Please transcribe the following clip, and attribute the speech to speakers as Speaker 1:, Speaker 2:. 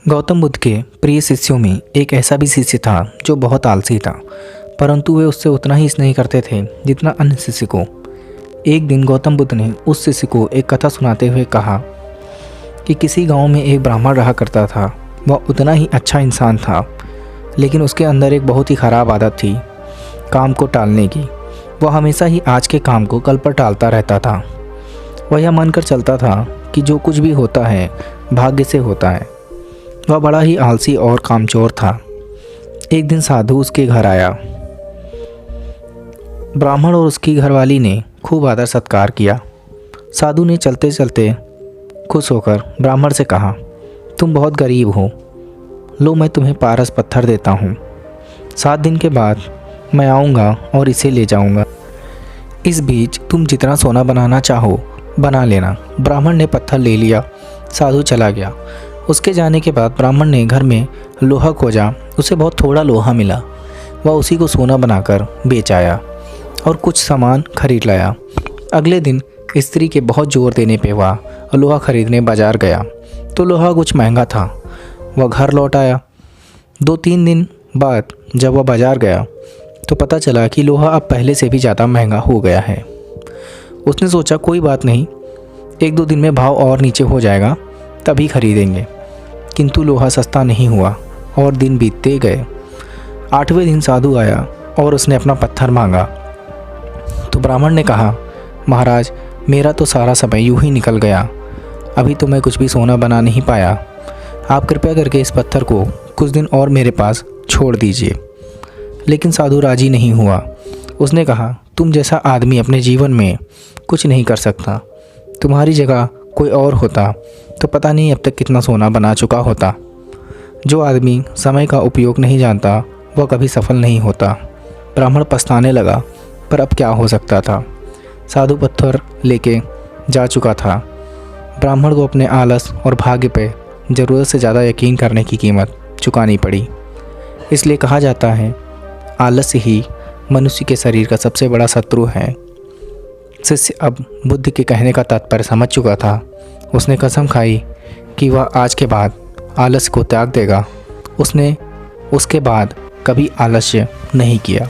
Speaker 1: गौतम बुद्ध के प्रिय शिष्यों में एक ऐसा भी शिष्य था जो बहुत आलसी था, परंतु वे उससे उतना ही स्नेह करते थे जितना अन्य शिष्य को। एक दिन गौतम बुद्ध ने उस शिष्य को एक कथा सुनाते हुए कहा कि किसी गांव में एक ब्राह्मण रहा करता था। वह उतना ही अच्छा इंसान था, लेकिन उसके अंदर एक बहुत ही ख़राब आदत थी, काम को टालने की। वह हमेशा ही आज के काम को कल पर टालता रहता था। वह यह मानकर चलता था कि जो कुछ भी होता है भाग्य से होता है। वह बड़ा ही आलसी और कामचोर था। एक दिन साधु उसके घर आया। ब्राह्मण और उसकी घरवाली ने खूब आदर सत्कार किया। साधु ने चलते चलते खुश होकर ब्राह्मण से कहा, तुम बहुत गरीब हो, लो मैं तुम्हें पारस पत्थर देता हूँ। 7 दिन के बाद मैं आऊँगा और इसे ले जाऊँगा। इस बीच तुम जितना सोना बनाना चाहो बना लेना। ब्राह्मण ने पत्थर ले लिया। साधु चला गया। उसके जाने के बाद ब्राह्मण ने घर में लोहा खोजा। उसे बहुत थोड़ा लोहा मिला। वह उसी को सोना बनाकर बेच आया और कुछ सामान खरीद लाया। अगले दिन स्त्री के बहुत जोर देने पे वह लोहा खरीदने बाजार गया तो लोहा कुछ महंगा था। वह घर लौट आया। 2-3 दिन बाद जब वह बाजार गया तो पता चला कि लोहा अब पहले से भी ज़्यादा महंगा हो गया है। उसने सोचा कोई बात नहीं, 1-2 दिन में भाव और नीचे हो जाएगा तभी खरीदेंगे। किंतु लोहा सस्ता नहीं हुआ और दिन बीतते गए। 8वें दिन साधु आया और उसने अपना पत्थर मांगा तो ब्राह्मण ने कहा, महाराज मेरा तो सारा समय यूं ही निकल गया, अभी तो मैं कुछ भी सोना बना नहीं पाया। आप कृपया करके इस पत्थर को कुछ दिन और मेरे पास छोड़ दीजिए। लेकिन साधु राजी नहीं हुआ। उसने कहा, तुम जैसा आदमी अपने जीवन में कुछ नहीं कर सकता। तुम्हारी जगह कोई और होता तो पता नहीं अब तक कितना सोना बना चुका होता। जो आदमी समय का उपयोग नहीं जानता वह कभी सफल नहीं होता। ब्राह्मण पछताने लगा, पर अब क्या हो सकता था। साधु पत्थर लेके जा चुका था। ब्राह्मण को अपने आलस और भाग्य पे ज़रूरत से ज़्यादा यकीन करने की कीमत चुकानी पड़ी। इसलिए कहा जाता है, आलस्य ही मनुष्य के शरीर का सबसे बड़ा शत्रु है। शिष्य अब बुद्ध के कहने का तात्पर्य समझ चुका था। उसने कसम खाई कि वह आज के बाद आलस्य को त्याग देगा। उसने उसके बाद कभी आलस्य नहीं किया।